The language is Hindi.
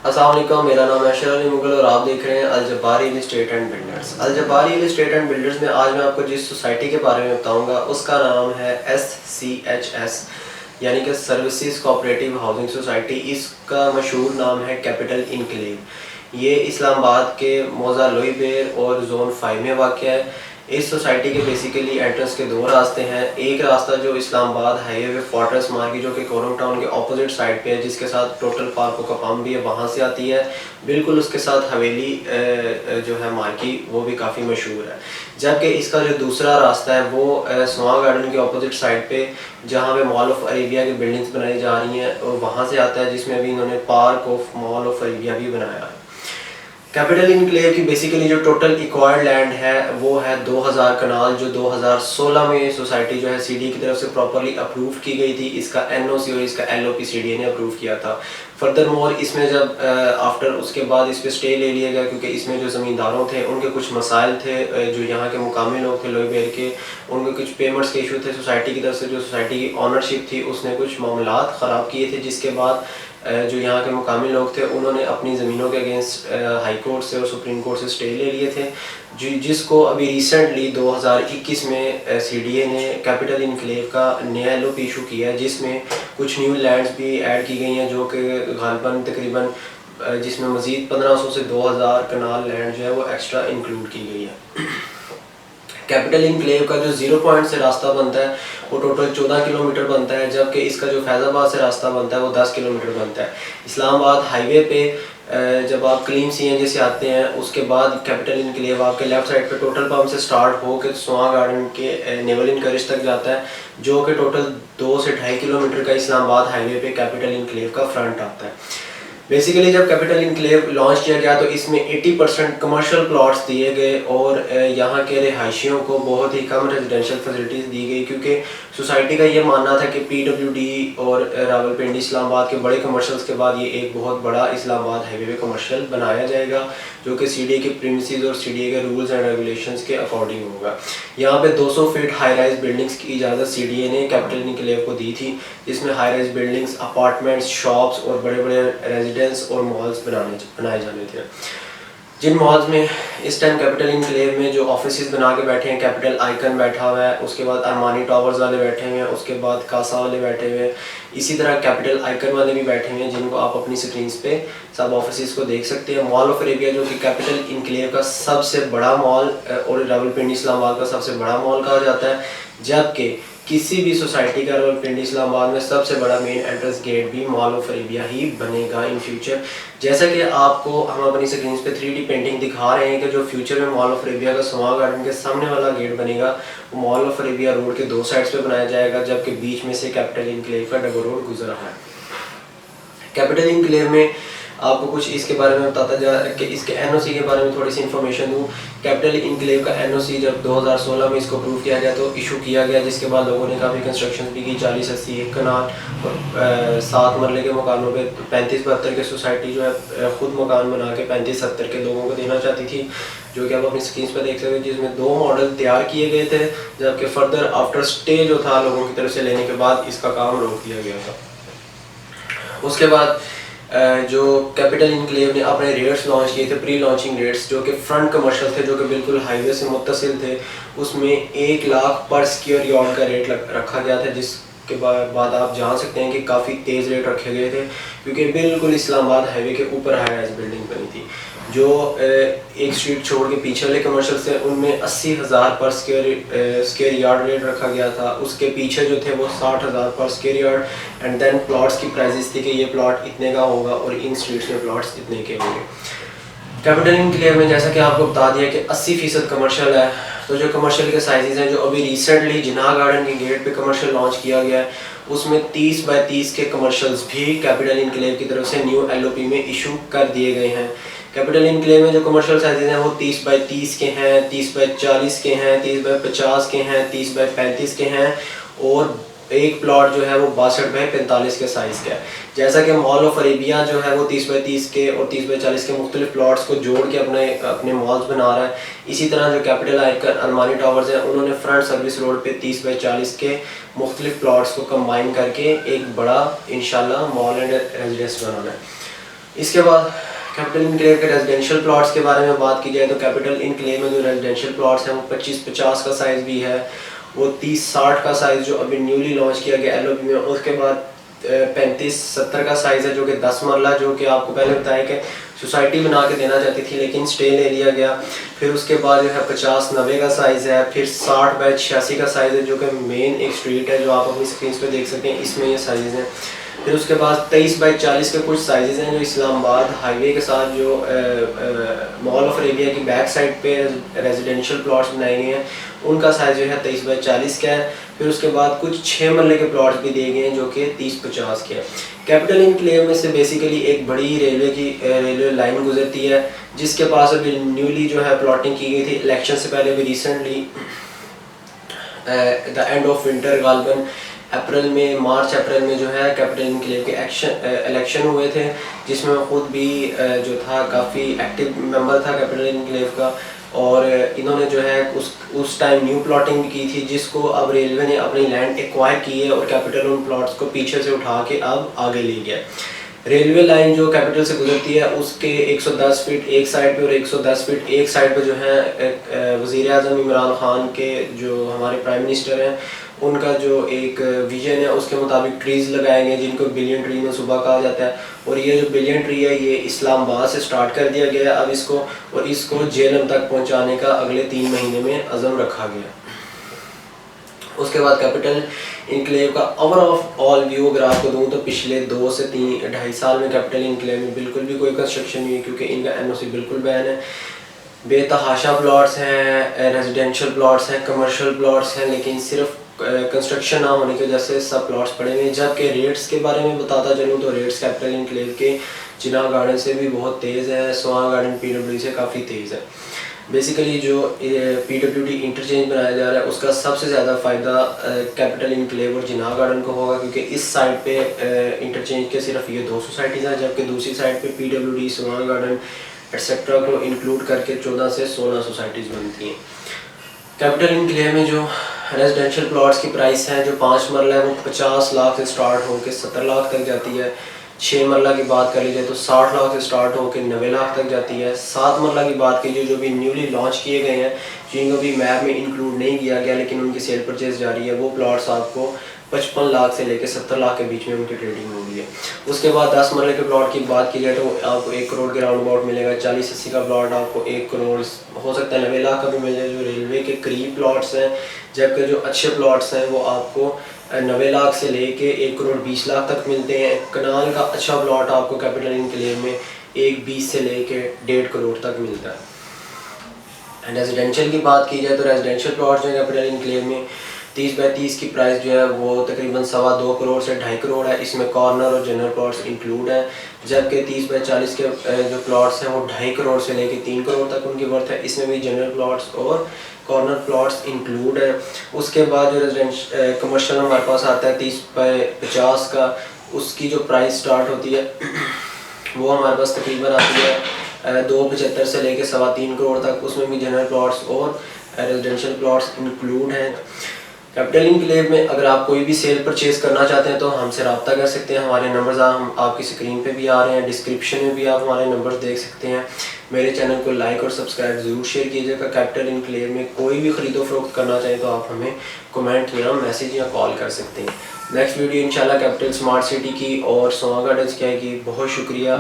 अस्सलाम वालेकुम, मेरा नाम है अशर अली मुगल और आप देख रहे हैं Al Jabbar real estate and builders. Al Jabbar real estate and builders में आज मैं आपको जिस सोसाइटी के बारे में बताऊंगा उसका नाम है SCHS, यानी कि सर्विसेज कोऑपरेटिव हाउसिंग सोसाइटी। इसका मशहूर नाम है कैपिटल इनक्लेव। ये इस्लामाबाद के मौज़ा लोईबेर और जोन 5 में वाक़ है। इस सोसाइटी के बेसिकली एंट्रेंस के दो रास्ते हैं। एक रास्ता जो इस्लामाबाद हाईवे पे फोर्ट्रेस मार्केट जो कि कोरम टाउन के ऑपोजिट साइड पे है, जिसके साथ टोटल पार्कों का पंप भी है, वहाँ से आती है। बिल्कुल उसके साथ हवेली जो है मार्केट वो भी काफ़ी मशहूर है। जबकि इसका जो दूसरा रास्ता है वो स्वा गार्डन के ऑपोजिट साइड पे, जहाँ पे मॉल ऑफ अरेबिया की बिल्डिंग्स बनाई जा रही हैं, और वहाँ से आता है, जिसमें अभी इन्होंने park of mall of Arabia भी बनाया है। कैपिटल इनक्लेव की बेसिकली जो टोटल इक्वायर्ड लैंड है वो है 2000 कनाल, जो 2016 में सोसाइटी जो है सीडी की तरफ से प्रॉपरली अप्रूव की गई थी। इसका एनओसी और इसका एलओपी सीडी ने अप्रूव किया था। फर्दर मोर इसमें जब आफ्टर उसके बाद इस पर स्टे ले लिया गया, क्योंकि इसमें जो ज़मींदारों थे उनके कुछ मसाइल थे, जो यहाँ के मुकामी लोग थे लोईबेर के, उनके कुछ पेमेंट्स के इशू थे। सोसाइटी की तरफ से जो सोसाइटी की ऑनरशिप थी उसने कुछ मामलात ख़राब किए थे, जिसके बाद जो यहाँ के मुकामी लोग थे उन्होंने अपनी ज़मीनों के अगेंस्ट हाई कोर्ट से और सुप्रीम कोर्ट से स्टे ले लिए थे, जिसको अभी रिसेंटली 2021 में सीडीए ने कैपिटल इनक्लेव का नया एलओपी इशू किया है, जिसमें कुछ न्यू लैंड्स भी ऐड की गई हैं, जो कि गालबन तकरीबन जिसमें मज़ीद 1500 से 2000 कनाल लैंड जो है वो एक्स्ट्रा इंक्लूड की गई है। कैपिटल इनक्लेव का जो 0 पॉइंट से रास्ता बनता है वो टोटल 14 किलोमीटर बनता है, जबकि इसका जो फैज़ाबाद से रास्ता बनता है वो 10 किलोमीटर बनता है। इस्लामाबाद हाईवे पे जब आप क्लीम CNG से आते हैं उसके बाद कैपिटल इनक्लेव आपके लेफ़्ट साइड पे टोटल पंप से स्टार्ट हो के स्वा गार्डन के नेवल इनकरेज तक जाता है, जो कि टोटल 2 से 2.5 किलोमीटर का इस्लामाबाद हाईवे पे कैपिटल इनक्लेव का फ्रंट आता है। बेसिकली जब कैपिटल इनक्लेव लॉन्च किया गया तो इसमें 80% कमर्शियल प्लॉट्स दिए गए और यहाँ के रिहायशियों को बहुत ही कम रेजिडेंशियल फैसिलिटीज़ दी गई, क्योंकि सोसाइटी का ये मानना था कि PWD और रावलपिंडी इस्लामाबाद के बड़े कमर्शियल्स के बाद ये एक बहुत बड़ा इस्लामाबाद हाईवे पे कमर्शियल बनाया जाएगा, जो कि CDA के प्रीमिसेस और CDA के रूल्स एंड रेगुलेशंस के अकॉर्डिंग होगा। यहाँ पे 200 फीट हाई राइज बिल्डिंग्स की इजाज़त CDA ने कैपिटल इनक्लेव को दी थी, जिसमें high rise buildings, apartments, shops और बड़े बड़े रेजिडेंस और मॉल्स बनाए जाने थे। जिन मॉल्स में इस टाइम कैपिटल इनक्लेव में जो ऑफिसेज बना के बैठे हैं, कैपिटल आइकन बैठा हुआ है, उसके बाद अरमानी टावर्स वाले बैठे हुए हैं, उसके बाद कासा वाले बैठे हुए हैं, इसी तरह कैपिटल आइकन वाले भी बैठे हुए हैं, जिनको आप अपनी स्क्रीन पे सब ऑफिसेज को देख सकते हैं। मॉल ऑफ अरेबिया जो कि कैपिटल इनक्लेव का सबसे बड़ा मॉल और रावलपिंडी इस्लामाबाद का सबसे बड़ा मॉल कहा जाता है, जबकि किसी भी सोसाइटी का रावलपिंडी इस्लामाबाद में सबसे बड़ा मेन एंट्रेंस गेट भी मॉल ऑफ अरेबिया ही बनेगा इन फ्यूचर। जैसा कि आपको हम अपनी स्क्रीन पे 3D पेंटिंग दिखा रहे हैं कि जो फ्यूचर में मॉल ऑफ अरेबिया का स्वा गार्डन के सामने वाला गेट बनेगा वो मॉल ऑफ अरेबिया रोड के 2 साइड्स पे बनाया जाएगा, जबकि बीच में से कैपिटल इनक्लेव का डबल रोड गुजर रहा है। कैपिटल इनक्लेव में आपको कुछ इसके बारे में बताता जा कि इसके NOC के बारे में थोड़ी सी इन्फॉर्मेशन दूँ। कैपिटल इनक्लेव का NOC जब 2016 में इसको अप्रूव किया गया तो इशू किया गया, जिसके बाद लोगों ने काफ़ी कंस्ट्रक्शन भी की, 40-80 एक कनाल और 7 मरले के मकानों पे 35-72 के सोसाइटी जो है ख़ुद मकान बना के 35-70 के लोगों को देना चाहती थी, जो कि आप अपनी स्क्रीन पर देख सकते हैं, जिसमें 2 मॉडल तैयार किए गए थे, जबकि फर्दर आफ्टर स्टे जो था लोगों की तरफ से लेने के बाद इसका काम रोक दिया गया था। उसके बाद जो कैपिटल इनक्लेव ने अपने रेट्स लॉन्च किए थे, प्री लॉन्चिंग रेट्स, जो कि फ्रंट कमर्शियल थे, जो कि बिल्कुल हाईवे से मुत्तसिल थे, उसमें 1 लाख पर स्क्वायर यार्ड का रेट रखा गया था, जिसके बाद आप जान सकते हैं कि काफ़ी तेज़ रेट रखे गए थे, क्योंकि बिल्कुल इस्लामाबाद हाईवे के ऊपर हाई राइज बिल्डिंग बनी थी। जो एक स्ट्रीट छोड़ के पीछे वाले कमर्शियल से उनमें 80,000 पर स्क्वायर यार्ड रेट रखा गया था, उसके पीछे जो थे वो 60,000 पर square yard, and then plots की प्राइजेस थी कि ये प्लॉट इतने का होगा और इन स्ट्रीट्स में प्लॉट्स इतने के होंगे। कैपिटल इनक्लेव में जैसा कि आपको बता दिया कि 80% कमर्शियल है, तो जो कमर्शियल के साइजेस हैं, जो अभी रिसेंटली जिन्ना गार्डन के गेट पे कमर्शियल लॉन्च किया गया है, उसमें 30 बाय 30 के कमर्शियल्स भी कैपिटल इनक्लेव की तरफ से न्यू LOP में इशू कर दिए गए हैं। कैपिटल इनक्लेव में जो कमर्शियल साइजेस हैं वो 30 बाय 30 के हैं, 30 बाय 40 के हैं, 30 बाय 50 के हैं, 30 बाय 35 के हैं, और एक प्लॉट जो है वो 62 बाय 45 के साइज़ का है। जैसा कि मॉल ऑफ अरेबिया जो है वो 30 बाय 30 के और 30 बाय 40 के मुख्तलिफ प्लॉट्स को जोड़ के अपने मॉल्स बना रहा है, इसी तरह जो कैपिटल आइकन अरमानी टावर्स हैं उन्होंने फ्रंट सर्विस रोड पे 30 बाय 40 के मुख्तलिफ प्लॉट्स को कंबाइन करके एक बड़ा इंशाल्लाह मॉल एंड रेजिडेंस बनाना है। इसके बाद कैपिटल इनक्लेव के रेजिडेंशियल प्लॉट्स के बारे में बात की जाए तो कैपिटल इनक्लेव में जो रेजिडेंशियल प्लॉट्स हैं वो 25-50 का साइज़ भी है, वो 30-60 का साइज़ जो अभी न्यूली लॉन्च किया गया LOB में, उसके बाद 35-70 का साइज़ है जो कि 10 मरला, जो कि आपको पहले बताया कि सोसाइटी बना के देना चाहती थी लेकिन स्टे ले लिया गया। फिर उसके बाद जो है 50-90 का साइज़ है, फिर 60/86 का साइज़ है जो कि मेन एक स्ट्रीट है जो आप अपनी स्क्रीन पे देख सकते हैं, इसमें ये साइज़ हैं। फिर उसके बाद 23/40 के कुछ साइज़ हैं जो इस्लामाबाद हाईवे के साथ जो मॉल ऑफ अरेबिया की बैक साइड पे रेजिडेंशियल प्लॉट्स बनाए गए हैं, उनका साइज़ जो है 23/40 का है। फिर उसके बाद कुछ 6 मरले के प्लॉट्स भी दिए गए हैं जो कि 30-50 के हैं। कैपिटल इनक्लेव में से बेसिकली एक बड़ी रेलवे लाइन गुजरती है जिसके पास अभी न्यूली जो है प्लॉटिंग की गई थी इलेक्शन से पहले भी, recently the end of winter गालबन मार्च अप्रैल में जो है कैपिटल इनक्लेव के इलेक्शन हुए थे, जिसमें खुद भी जो था काफ़ी एक्टिव मेंबर था कैपिटल इनक्लेव का, और इन्होंने जो है उस टाइम न्यू प्लॉटिंग भी की थी जिसको अब रेलवे ने अपनी लैंड एक्वायर की है और कैपिटल उन प्लॉट्स को पीछे से उठा के अब आगे ले गया। रेलवे लाइन जो कैपिटल से गुजरती है उसके 110 फीट एक साइड पे और 110 फीट एक साइड पे जो है वज़ीर आज़म इमरान ख़ान के जो हमारे प्राइम मिनिस्टर हैं उनका जो एक विजन है उसके मुताबिक ट्रीज़ लगाए गए जिनको बिलियन ट्री में सुबह कहा जाता है, और ये जो बिलियन ट्री है ये इस्लामाबाद से स्टार्ट कर दिया गया है अब इसको, और इसको जेलम तक पहुँचाने का अगले 3 महीने में अज़म रखा गया। उसके बाद कैपिटल इनक्लेव का ओवरऑल व्यू अगर आपको दूँ तो पिछले 2 से 2.5 साल में कैपिटल इनक्लेव में बिल्कुल भी कोई कंस्ट्रक्शन नहीं है क्योंकि इनका NOC बिल्कुल बैन है। बेतहाशा प्लॉट्स हैं, रेजिडेंशियल प्लॉट्स हैं, कमर्शियल प्लॉट्स हैं, लेकिन सिर्फ कंस्ट्रक्शन ना होने की वजह से सब प्लॉट्स पड़े हुए हैं। जबकि रेट्स के बारे में बताता चलूँ तो रेट्स कैपिटल इनक्लेव के जिनाह गार्डन से भी बहुत तेज़ है, सोहा गार्डन PWD से काफ़ी तेज़ है। बेसिकली जो PWD इंटरचेंज बनाया जा रहा है उसका सबसे ज़्यादा फ़ायदा कैपिटल इनक्लेव और जिनाह गार्डन को होगा क्योंकि इस साइड पे इंटरचेंज के सिर्फ ये 2 सोसाइटीज़ हैं, जबकि दूसरी साइड पे PWD, सोहा गार्डन एक्सेट्रा को इंक्लूड करके 14 से 16 सोसाइटीज़ बनती हैं। कैपिटल इनक्लेव में जो रेजिडेंशियल प्लॉट्स की प्राइस है जो 5 मरला है वो 50 लाख से स्टार्ट होकर 70 लाख तक जाती है। 6 मरला की बात कर लीजिए तो 60 लाख से स्टार्ट होकर 90 लाख तक जाती है। 7 मरला की बात कीजिए जो भी न्यूली लॉन्च किए गए हैं जिनको भी मैप में इंक्लूड नहीं किया गया लेकिन उनकी सेल परचेज जारी है, वो प्लॉट्स आपको 55 लाख से लेकर 70 लाख के बीच में उनकी ट्रेडिंग हो रही है। उसके बाद 10 मरले के प्लॉट की बात की जाए तो आपको 1 करोड़ के राउंड अबाउट मिलेगा। 40-80 का प्लॉट आपको 1 करोड़ हो सकता है 90 लाख का भी मिल जाए जो रेलवे के करीब प्लॉट्स हैं, जबकि जो अच्छे प्लॉट्स हैं वो आपको 90 लाख से लेके 1 करोड़ 20 लाख तक मिलते हैं। कनाल का अच्छा प्लॉट आपको कैपिटल इनक्लेव में 1.20 से लेके 1.5 करोड़ तक मिलता है। रेजिडेंशियल की बात की जाए तो रेजिडेंशियल प्लॉट जो है कैपिटल इनक्लेव में 30/30 की प्राइस जो है वो तकरीबन 2.25 करोड़ से 2.5 करोड़ है। इसमें कॉर्नर और जनरल प्लॉट्स इंक्लूड हैं, जबकि 30/40 के जो प्लॉट्स हैं वो 2.5 करोड़ से लेके 3 करोड़ तक उनकी वर्थ है। इसमें भी जनरल प्लॉट्स और कॉर्नर प्लॉट्स इंक्लूड है। उसके बाद जो कमर्शियल हमारे पास आता है 30/50 का, उसकी जो प्राइस स्टार्ट होती है वो हमारे पास तकरीबन आती है 2.75 से लेके 3.25 करोड़ तक। उसमें भी जनरल प्लॉट्स और रेजिडेंशियल प्लॉट्स इंक्लूड हैं। कैपिटल इनक्लेव में अगर आप कोई भी सेल परचेज़ करना चाहते हैं तो हमसे रब्ता कर सकते हैं। हमारे नंबर्स हम आपकी स्क्रीन पे भी आ रहे हैं, डिस्क्रिप्शन में भी आप हमारे नंबर्स देख सकते हैं। मेरे चैनल को लाइक और सब्सक्राइब ज़रूर शेयर कीजिएगा। कैपिटल इनक्लेव में कोई भी ख़रीदो फरोख्त करना चाहें तो आप हमें कमेंट या मैसेज या कॉल कर सकते हैं। नेक्स्ट वीडियो इंशाल्लाह कैपिटल स्मार्ट सिटी की और सोहा गार्डन्स की आएगी। बहुत शुक्रिया।